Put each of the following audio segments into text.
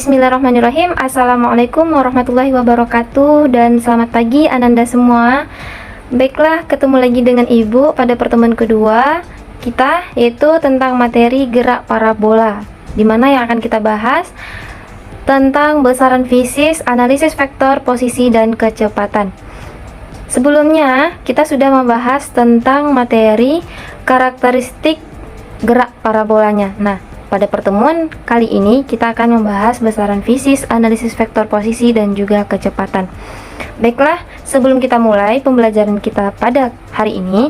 Bismillahirrahmanirrahim. Assalamualaikum warahmatullahi wabarakatuh. Dan selamat pagi Ananda semua. Baiklah, ketemu lagi dengan Ibu pada pertemuan kedua kita, yaitu tentang materi gerak parabola, dimana yang akan kita bahas tentang besaran fisis, analisis vektor, posisi, dan kecepatan. Sebelumnya kita sudah membahas tentang materi karakteristik gerak parabolanya. Nah, pada pertemuan kali ini kita akan membahas besaran fisis, analisis vektor posisi, dan juga kecepatan. Baiklah, sebelum kita mulai pembelajaran kita pada hari ini,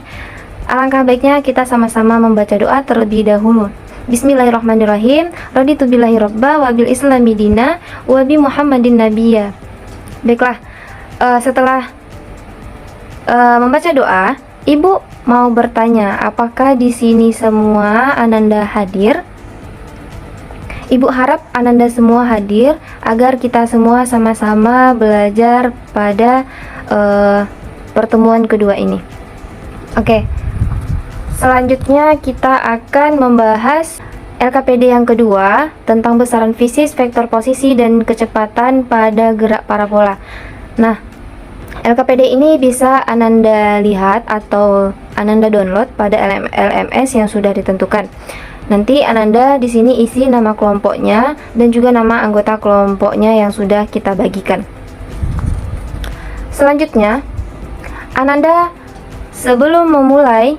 alangkah baiknya kita sama-sama membaca doa terlebih dahulu. Bismillahirrahmanirrahim. Raditu billahi robba wa bil islami dina wa bi Muhammadin nabiyya. Baiklah, setelah membaca doa, Ibu mau bertanya, apakah di sini semua Ananda hadir? Ibu harap Ananda semua hadir agar kita semua sama-sama belajar pada pertemuan kedua ini. Oke. Selanjutnya kita akan membahas LKPD yang kedua tentang besaran fisis, vektor posisi, dan kecepatan pada gerak parabola. Nah, LKPD ini bisa Ananda lihat atau Ananda download pada LMS yang sudah ditentukan. Nanti Ananda di sini isi nama kelompoknya dan juga nama anggota kelompoknya yang sudah kita bagikan. Selanjutnya, Ananda sebelum memulai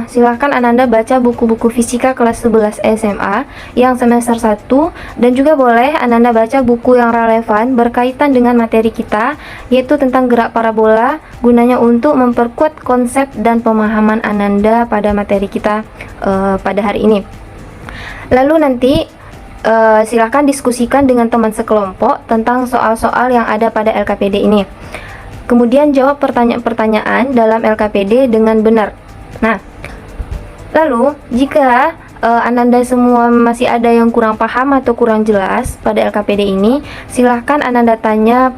silahkan Ananda baca buku-buku fisika kelas 11 SMA yang semester 1, dan juga boleh Ananda baca buku yang relevan berkaitan dengan materi kita, yaitu tentang gerak parabola, gunanya untuk memperkuat konsep dan pemahaman Ananda pada materi kita pada hari ini. Lalu nanti silahkan diskusikan dengan teman sekelompok tentang soal-soal yang ada pada LKPD ini. Kemudian jawab pertanyaan-pertanyaan dalam LKPD dengan benar. Nah, lalu jika Ananda semua masih ada yang kurang paham atau kurang jelas pada LKPD ini, silahkan Ananda tanya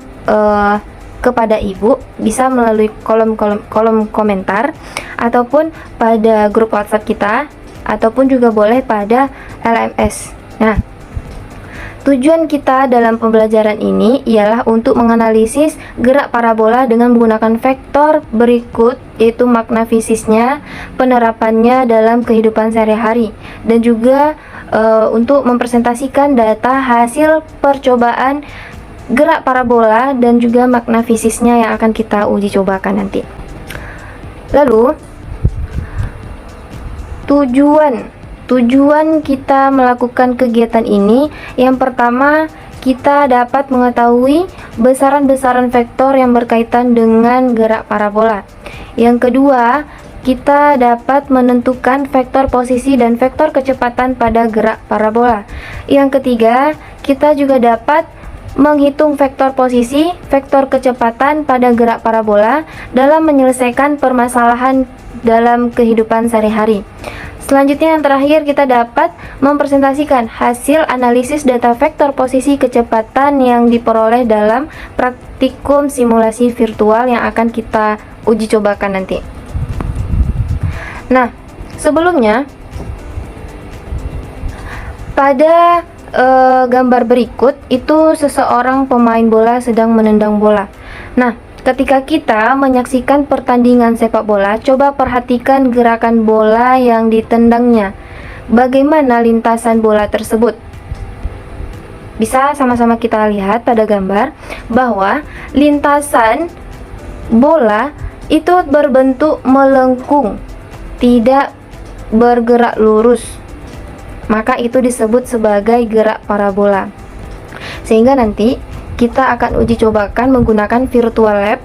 kepada Ibu, bisa melalui kolom komentar ataupun pada grup WhatsApp kita, ataupun juga boleh pada LMS. Nah, tujuan kita dalam pembelajaran ini ialah untuk menganalisis gerak parabola dengan menggunakan vektor berikut, yaitu makna fisisnya, penerapannya dalam kehidupan sehari-hari, dan juga untuk mempresentasikan data hasil percobaan gerak parabola dan juga makna fisisnya yang akan kita uji cobakan nanti. Lalu, Tujuan kita melakukan kegiatan ini, yang pertama, kita dapat mengetahui besaran-besaran vektor yang berkaitan dengan gerak parabola. Yang kedua, kita dapat menentukan vektor posisi dan vektor kecepatan pada gerak parabola. Yang ketiga, kita juga dapat menghitung vektor posisi, vektor kecepatan pada gerak parabola dalam menyelesaikan permasalahan dalam kehidupan sehari-hari. Selanjutnya, yang terakhir, kita dapat mempresentasikan hasil analisis data vektor posisi kecepatan yang diperoleh dalam praktikum simulasi virtual yang akan kita uji cobakan nanti. Nah, sebelumnya, pada gambar berikut itu seseorang pemain bola sedang menendang bola. Nah, ketika kita menyaksikan pertandingan sepak bola, coba perhatikan gerakan bola yang ditendangnya. Bagaimana lintasan bola tersebut? Bisa sama-sama kita lihat pada gambar bahwa lintasan bola itu berbentuk melengkung, tidak bergerak lurus. Maka itu disebut sebagai gerak parabola. Sehingga nanti kita akan uji cobakan menggunakan virtual lab,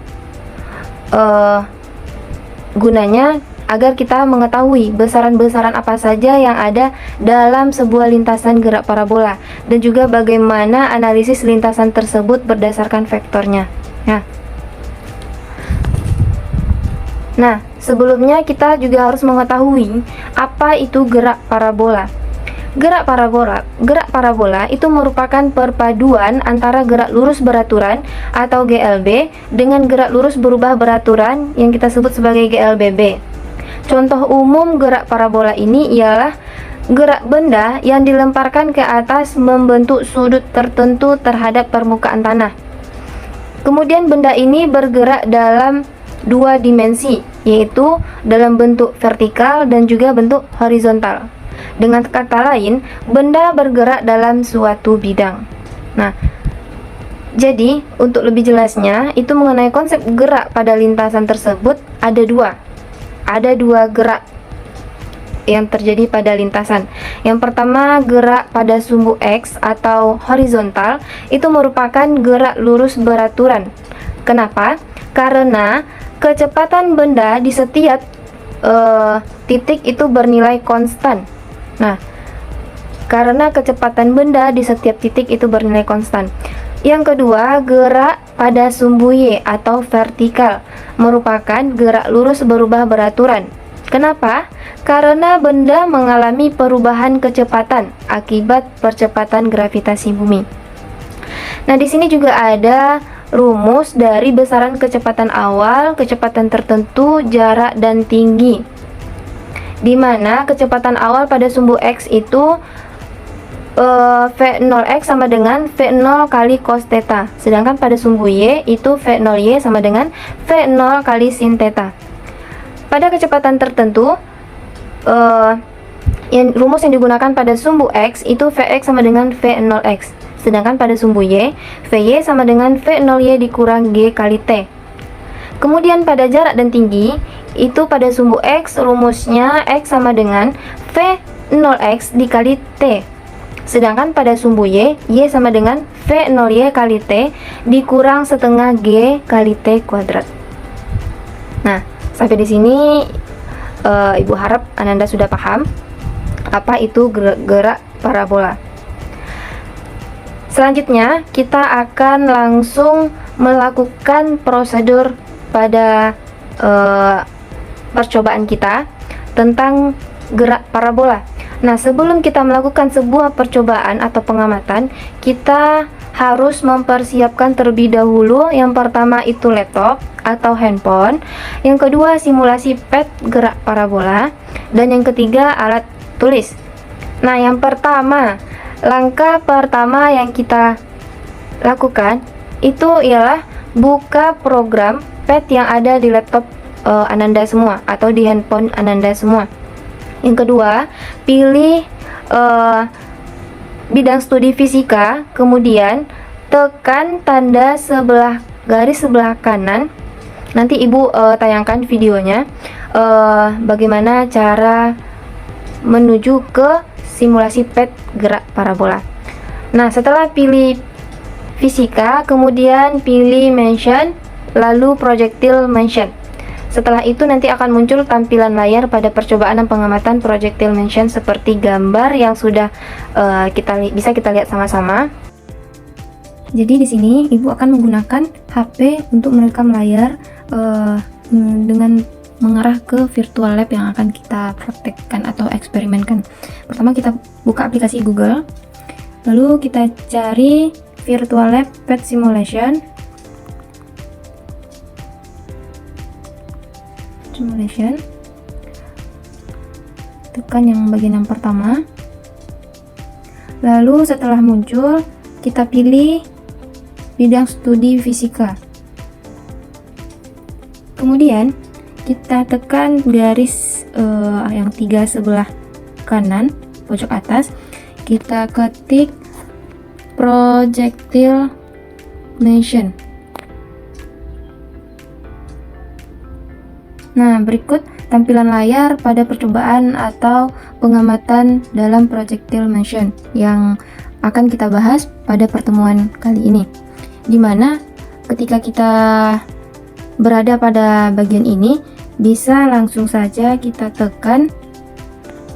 gunanya agar kita mengetahui besaran-besaran apa saja yang ada dalam sebuah lintasan gerak parabola, dan juga bagaimana analisis lintasan tersebut berdasarkan vektornya. Nah, sebelumnya kita juga harus mengetahui apa itu gerak parabola. Gerak parabola itu merupakan perpaduan antara gerak lurus beraturan atau GLB dengan gerak lurus berubah beraturan yang kita sebut sebagai GLBB. Contoh umum gerak parabola ini ialah gerak benda yang dilemparkan ke atas membentuk sudut tertentu terhadap permukaan tanah. Kemudian benda ini bergerak dalam dua dimensi, yaitu dalam bentuk vertikal dan juga bentuk horizontal. Dengan kata lain, benda bergerak dalam suatu bidang. Nah, jadi untuk lebih jelasnya, itu mengenai konsep gerak pada lintasan tersebut ada dua gerak yang terjadi pada lintasan. Yang pertama, gerak pada sumbu X atau horizontal, itu merupakan gerak lurus beraturan. Kenapa? Karena kecepatan benda di setiap titik itu bernilai konstan. Nah, karena kecepatan benda di setiap titik itu bernilai konstan. Yang kedua, gerak pada sumbu Y atau vertikal, merupakan gerak lurus berubah beraturan. Kenapa? Karena benda mengalami perubahan kecepatan akibat percepatan gravitasi bumi. Nah, di sini juga ada rumus dari besaran kecepatan awal, kecepatan tertentu, jarak, dan tinggi. Di mana kecepatan awal pada sumbu X itu V0x sama dengan V0 kali cos theta. Sedangkan pada sumbu Y itu V0y sama dengan V0 kali sin theta. Pada kecepatan tertentu, rumus yang digunakan pada sumbu X itu Vx sama dengan V0x. Sedangkan pada sumbu Y, Vy sama dengan V0y dikurang G kali T. Kemudian pada jarak dan tinggi, itu pada sumbu X rumusnya X sama dengan V0x dikali T. Sedangkan pada sumbu Y sama dengan V0y kali T dikurang setengah G kali T kuadrat. Nah, sampai di sini Ibu harap Ananda sudah paham apa itu gerak parabola. Selanjutnya, kita akan langsung melakukan prosedur pada percobaan kita tentang gerak parabola. Nah, sebelum kita melakukan sebuah percobaan atau pengamatan, kita harus mempersiapkan terlebih dahulu. Yang pertama itu laptop atau handphone, yang kedua simulasi pet gerak parabola, dan yang ketiga alat tulis. Nah, yang pertama, langkah pertama yang kita lakukan itu ialah buka program pet yang ada di laptop Ananda semua atau di handphone Ananda semua. Yang kedua, pilih bidang studi fisika, kemudian tekan tanda garis sebelah kanan. Nanti Ibu tayangkan videonya bagaimana cara menuju ke simulasi pet gerak parabola. Nah, setelah pilih fisika, kemudian pilih mention, lalu projectile mention. Setelah itu nanti akan muncul tampilan layar pada percobaan dan pengamatan projectile mention seperti gambar yang sudah bisa kita lihat sama-sama. Jadi di sini Ibu akan menggunakan HP untuk merekam layar dengan mengarah ke virtual lab yang akan kita praktekkan atau eksperimenkan. Pertama kita buka aplikasi Google, lalu kita cari virtual lab pet simulation. Tekan yang bagian yang pertama. Lalu setelah muncul, kita pilih bidang studi fisika. Kemudian kita tekan garis yang 3 sebelah kanan pojok atas. Kita ketik projectile mention. Nah, berikut tampilan layar pada percobaan atau pengamatan dalam projectile mention yang akan kita bahas pada pertemuan kali ini. Dimana ketika kita berada pada bagian ini, bisa langsung saja kita tekan,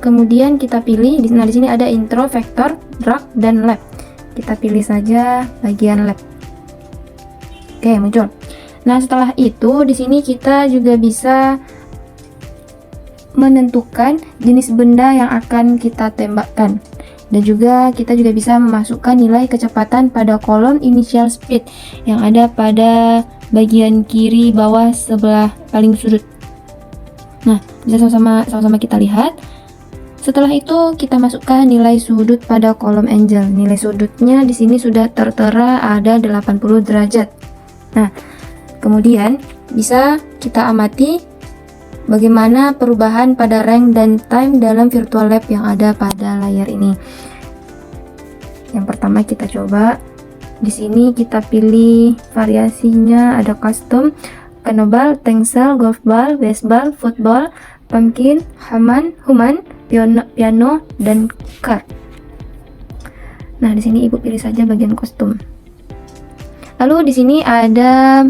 kemudian kita pilih. Nah, di sini ada intro, vektor, drag, dan lab. Kita pilih saja bagian lab. Oke, muncul. Nah, setelah itu di sini kita juga bisa menentukan jenis benda yang akan kita tembakkan. Dan juga kita juga bisa memasukkan nilai kecepatan pada kolom initial speed yang ada pada bagian kiri bawah sebelah paling sudut. Nah, bisa sama-sama kita lihat. Setelah itu kita masukkan nilai sudut pada kolom angle. Nilai sudutnya di sini sudah tertera ada 80 derajat. Nah, kemudian bisa kita amati bagaimana perubahan pada rank dan time dalam virtual lab yang ada pada layar ini. Yang pertama kita coba. Di sini kita pilih variasinya, ada custom, cannonball, tengsel, golf ball, baseball, football, pumpkin, human, piano, dan car. Nah, di sini ibu pilih saja bagian kostum. Lalu di sini ada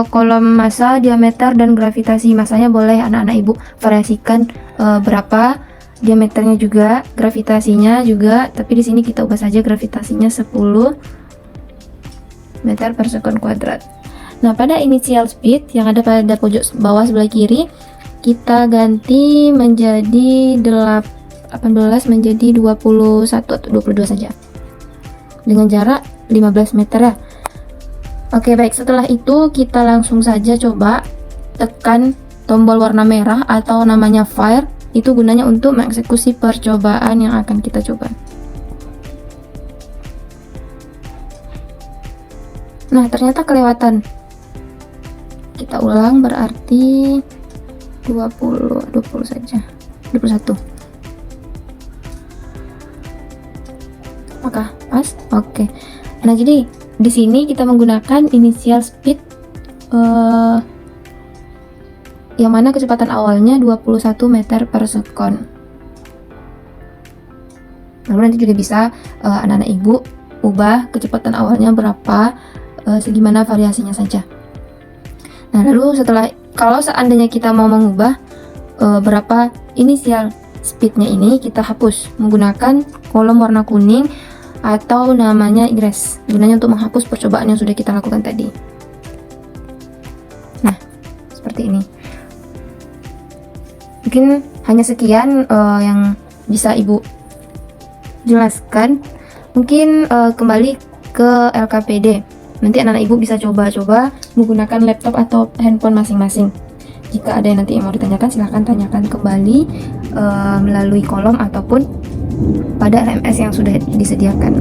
kolom massa, diameter, dan gravitasi. Massanya boleh anak-anak ibu variasikan berapa, diameternya juga, gravitasinya juga. Tapi di sini kita ubah saja gravitasinya 10 meter per sekon kuadrat. Nah, pada initial speed yang ada pada pojok bawah sebelah kiri, kita ganti menjadi 18 menjadi 21 atau 22 saja, dengan jarak 15 meter ya. Oke, baik. Setelah itu kita langsung saja coba tekan tombol warna merah atau namanya fire. Itu gunanya untuk mengeksekusi percobaan yang akan kita coba. Nah, ternyata kelewatan. Kita ulang, berarti 20 saja. 21. Apakah pas? Oke. Nah, jadi di sini kita menggunakan initial speed yang mana kecepatan awalnya 21 meter per sekon. Lalu nanti juga bisa anak-anak ibu ubah kecepatan awalnya berapa, segimana variasinya saja. Nah, lalu kalau seandainya kita mau mengubah berapa inisial speednya ini, kita hapus menggunakan kolom warna kuning atau namanya erase, gunanya untuk menghapus percobaan yang sudah kita lakukan tadi. Nah, seperti ini. Mungkin hanya sekian yang bisa ibu jelaskan. Mungkin kembali ke LKPD. Nanti anak-anak ibu bisa coba-coba menggunakan laptop atau handphone masing-masing. Jika ada yang nanti yang mau ditanyakan, silahkan tanyakan kembali melalui kolom ataupun pada LMS yang sudah disediakan.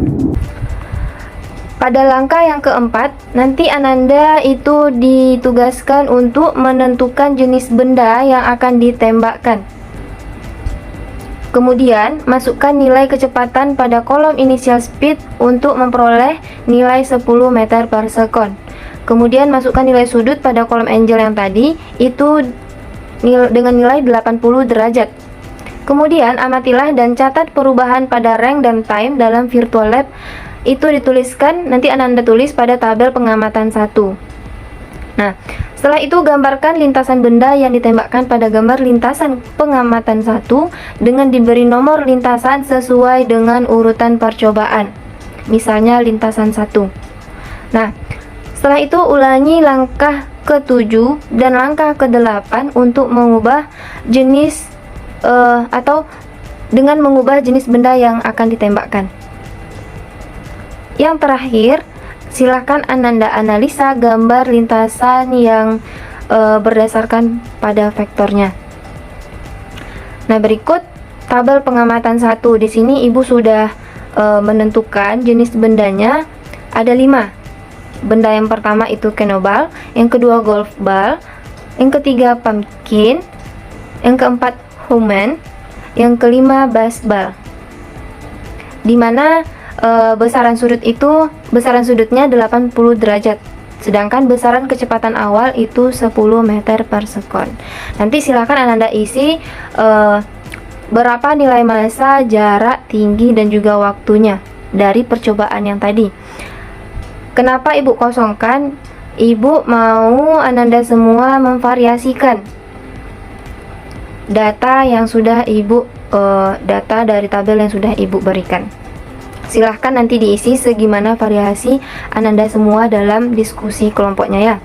Pada langkah yang keempat, nanti Ananda itu ditugaskan untuk menentukan jenis benda yang akan ditembakkan. Kemudian, masukkan nilai kecepatan pada kolom initial speed untuk memperoleh nilai 10 meter per sekon. Kemudian, masukkan nilai sudut pada kolom angle yang tadi, itu dengan nilai 80 derajat. Kemudian, amatilah dan catat perubahan pada rank dan time dalam virtual lab. Itu dituliskan, nanti Ananda tulis pada tabel pengamatan 1. Nah, setelah itu gambarkan lintasan benda yang ditembakkan pada gambar lintasan pengamatan 1 dengan diberi nomor lintasan sesuai dengan urutan percobaan. Misalnya lintasan 1. Nah, setelah itu ulangi langkah ke-7 dan langkah ke-8 untuk mengubah jenis atau dengan mengubah jenis benda yang akan ditembakkan. Yang terakhir, silakan Ananda analisa gambar lintasan yang berdasarkan pada vektornya. Nah, berikut tabel pengamatan 1. Di sini ibu sudah menentukan jenis bendanya ada 5. Benda yang pertama itu cannonball, yang kedua golf ball, yang ketiga pumpkin, yang keempat human, yang kelima baseball. Dimana besaran sudutnya 80 derajat, sedangkan besaran kecepatan awal itu 10 meter per sekon. Nanti silakan Ananda isi berapa nilai massa, jarak, tinggi, dan juga waktunya dari percobaan yang tadi. Kenapa ibu kosongkan? Ibu mau Ananda semua memvariasikan data yang sudah ibu data dari tabel yang sudah ibu berikan. Silahkan nanti diisi segimana variasi Ananda semua dalam diskusi kelompoknya ya.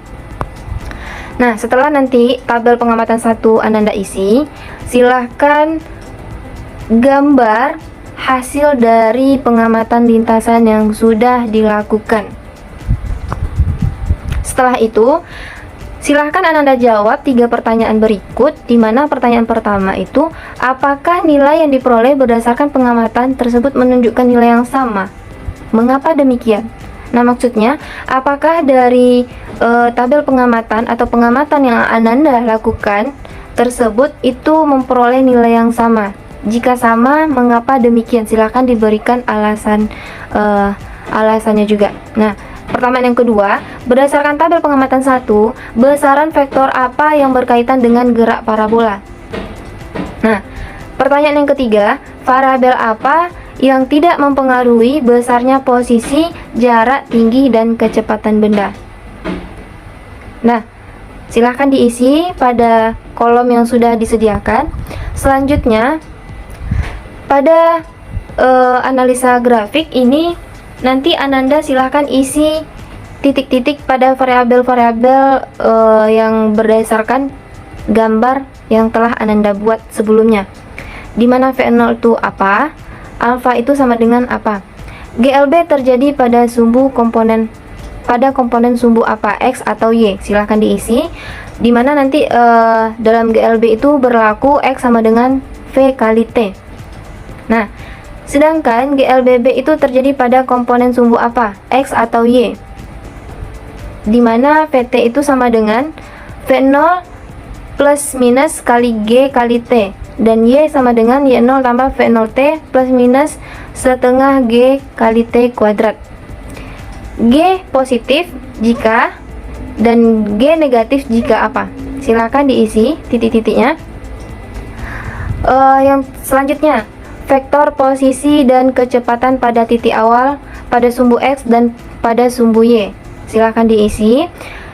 Nah, setelah nanti tabel pengamatan 1 Ananda isi, silahkan gambar hasil dari pengamatan lintasan yang sudah dilakukan. Setelah itu, Silahkan Ananda jawab 3 pertanyaan berikut, di mana pertanyaan pertama itu, apakah nilai yang diperoleh berdasarkan pengamatan tersebut menunjukkan nilai yang sama? Mengapa demikian? Nah, maksudnya, apakah dari tabel pengamatan atau pengamatan yang Ananda lakukan tersebut itu memperoleh nilai yang sama? Jika sama, mengapa demikian? Silahkan diberikan alasannya juga. Nah, pertanyaan yang kedua, berdasarkan tabel pengamatan 1, besaran vektor apa yang berkaitan dengan gerak parabola? Nah, pertanyaan yang ketiga, variabel apa yang tidak mempengaruhi besarnya posisi, jarak, tinggi, dan kecepatan benda? Nah, silahkan diisi pada kolom yang sudah disediakan. Selanjutnya, pada analisa grafik ini, nanti Ananda silahkan isi titik-titik pada variabel-variabel yang berdasarkan gambar yang telah Ananda buat sebelumnya. Dimana V0 itu apa? Alfa itu sama dengan apa? GLB terjadi pada komponen sumbu apa? X atau Y? Silahkan diisi. Dimana nanti dalam GLB itu berlaku X sama dengan V kali T. Nah, sedangkan GLBB itu terjadi pada komponen sumbu apa? X atau Y? Dimana VT itu sama dengan V0 plus minus kali G kali T, dan Y sama dengan Y0 tambah V0T plus minus setengah G kali T kuadrat. G positif jika dan G negatif jika apa? Silakan diisi titik-titiknya. Yang selanjutnya, vektor posisi dan kecepatan pada titik awal pada sumbu X dan pada sumbu Y. Silakan diisi.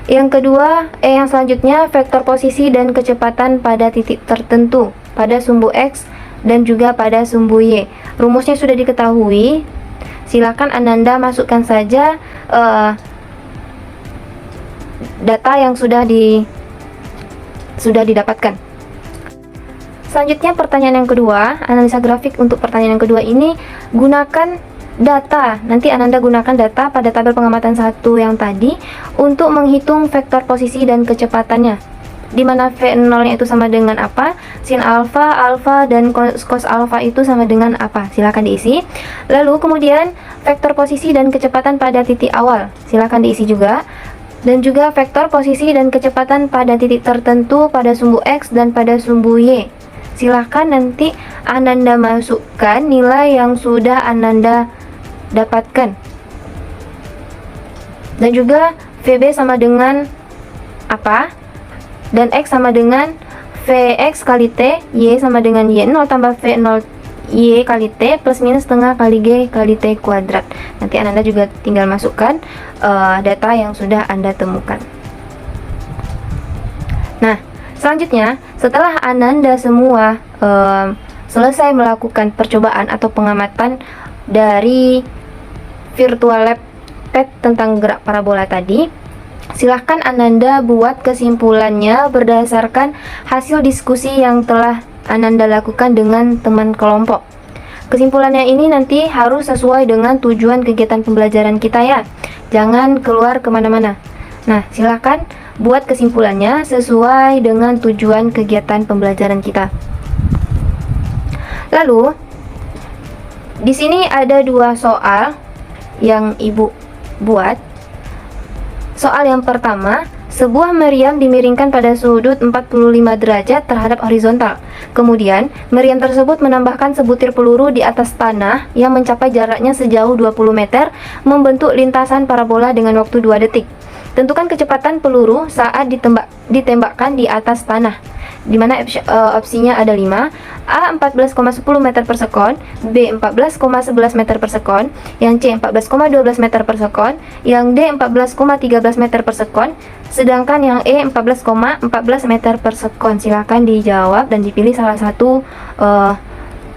Yang kedua, yang selanjutnya, vektor posisi dan kecepatan pada titik tertentu pada sumbu X dan juga pada sumbu Y. Rumusnya sudah diketahui. Silakan Ananda masukkan saja data yang sudah didapatkan. Selanjutnya, pertanyaan yang kedua, analisa grafik untuk pertanyaan yang kedua ini, gunakan data. Nanti Ananda gunakan data pada tabel pengamatan 1 yang tadi untuk menghitung vektor posisi dan kecepatannya. Di mana V0-nya itu sama dengan apa? Sin alfa, alfa, dan cos alfa itu sama dengan apa? Silakan diisi. Lalu kemudian vektor posisi dan kecepatan pada titik awal. Silakan diisi juga. Dan juga vektor posisi dan kecepatan pada titik tertentu pada sumbu X dan pada sumbu Y. Silahkan nanti Ananda masukkan nilai yang sudah Ananda dapatkan. Dan juga VB sama dengan apa? Dan X sama dengan Vx kali T, Y sama dengan Y0 tambah V0 Y kali T plus minus setengah kali G kali T kuadrat. Nanti Ananda juga tinggal masukkan data yang sudah Anda temukan. Nah, selanjutnya, setelah Ananda semua selesai melakukan percobaan atau pengamatan dari virtual lab pet tentang gerak parabola tadi, silahkan Ananda buat kesimpulannya berdasarkan hasil diskusi yang telah Ananda lakukan dengan teman kelompok. Kesimpulannya ini nanti harus sesuai dengan tujuan kegiatan pembelajaran kita ya. Jangan keluar kemana-mana. Nah, silahkan buat kesimpulannya sesuai dengan tujuan kegiatan pembelajaran kita. Lalu, di sini ada 2 soal yang Ibu buat. Soal yang pertama, sebuah meriam dimiringkan pada sudut 45 derajat terhadap horizontal. Kemudian, meriam tersebut menambahkan sebutir peluru di atas tanah yang mencapai jaraknya sejauh 20 meter, membentuk lintasan parabola dengan waktu 2 detik. Tentukan kecepatan peluru saat ditembakkan di atas tanah. Di mana opsinya ada 5, A 14,10 meter per sekon, B 14,11 meter per sekon, yang C 14,12 meter per sekon, yang D 14,13 meter per sekon, sedangkan yang E 14,14 meter per sekon. Silakan dijawab dan dipilih salah satu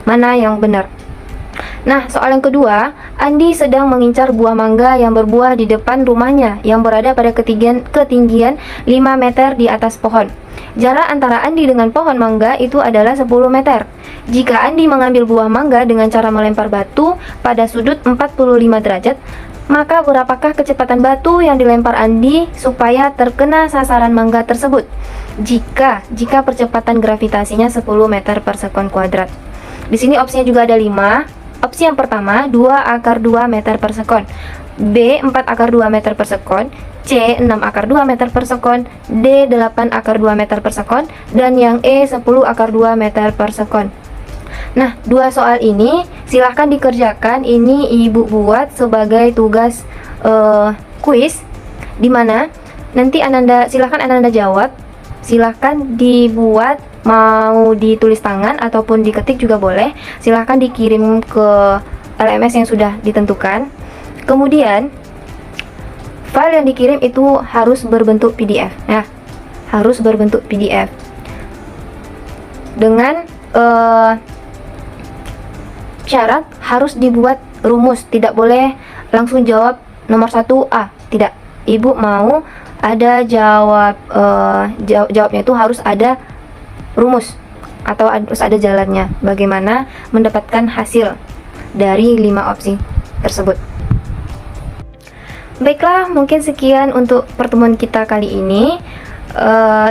mana yang benar. Nah, soal yang kedua, Andi sedang mengincar buah mangga yang berbuah di depan rumahnya yang berada pada ketinggian 5 meter di atas pohon. Jarak antara Andi dengan pohon mangga itu adalah 10 meter. Jika Andi mengambil buah mangga dengan cara melempar batu pada sudut 45 derajat, Maka berapakah kecepatan batu yang dilempar Andi supaya terkena sasaran mangga tersebut? Jika percepatan gravitasinya 10 meter per sekon kuadrat. Di sini opsinya juga ada 5. Opsi yang pertama 2/2 meter per sekon, B 4/2 meter per sekon, C 6/2 meter per sekon, D 8/2 meter per sekon, dan yang E 10/2 meter per sekon. Nah, dua soal ini silahkan dikerjakan. Ini ibu buat sebagai tugas kuis, dimana nanti silahkan Ananda jawab. Silahkan dibuat, mau ditulis tangan ataupun diketik juga boleh. Silahkan dikirim ke LMS yang sudah ditentukan. Kemudian file yang dikirim itu harus berbentuk PDF. Nah, harus berbentuk PDF dengan syarat harus dibuat rumus, tidak boleh langsung jawab nomor 1A, tidak. Ibu mau ada jawabnya itu harus ada rumus atau harus ada jalannya bagaimana mendapatkan hasil dari 5 opsi tersebut. Baiklah, mungkin sekian untuk pertemuan kita kali ini.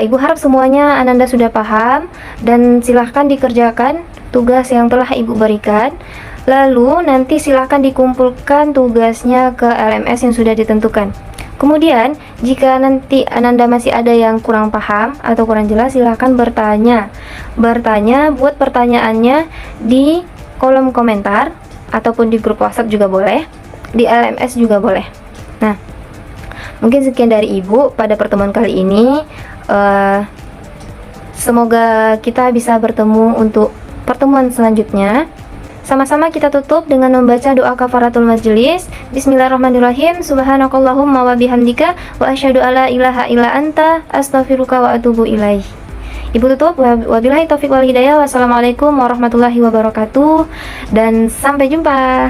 Ibu harap semuanya Ananda sudah paham, dan silahkan dikerjakan tugas yang telah Ibu berikan. Lalu nanti silahkan dikumpulkan tugasnya ke LMS yang sudah ditentukan. Kemudian jika nanti Ananda masih ada yang kurang paham atau kurang jelas, silahkan bertanya, buat pertanyaannya di kolom komentar ataupun di grup WhatsApp juga boleh, di LMS juga boleh. Nah, mungkin sekian dari Ibu pada pertemuan kali ini. Semoga kita bisa bertemu untuk pertemuan selanjutnya. Sama-sama kita tutup dengan membaca doa kafaratul majelis. Bismillahirrahmanirrahim. Subhanakallahumma wa bihamdika wa asyhadu alla ilaha illa anta astaghfiruka wa atubu ilaih. Ibu tutup, wabillahi taufiq wal hidayah. Wassalamualaikum warahmatullahi wabarakatuh, dan sampai jumpa.